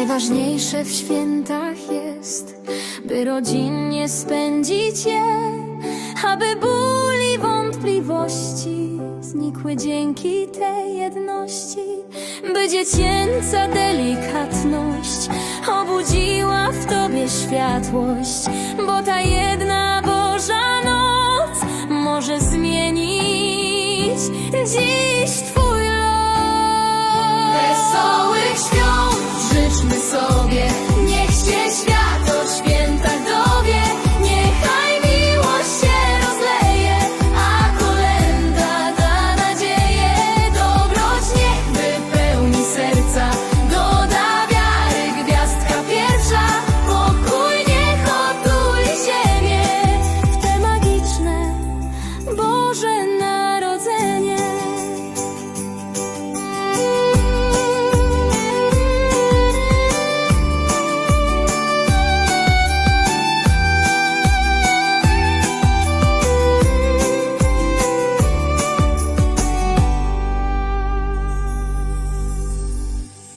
Najważniejsze w świętach jest, by rodzinnie spędzić je, aby ból i wątpliwości znikły dzięki tej jedności, by dziecięca delikatność obudziła w tobie światłość, bo ta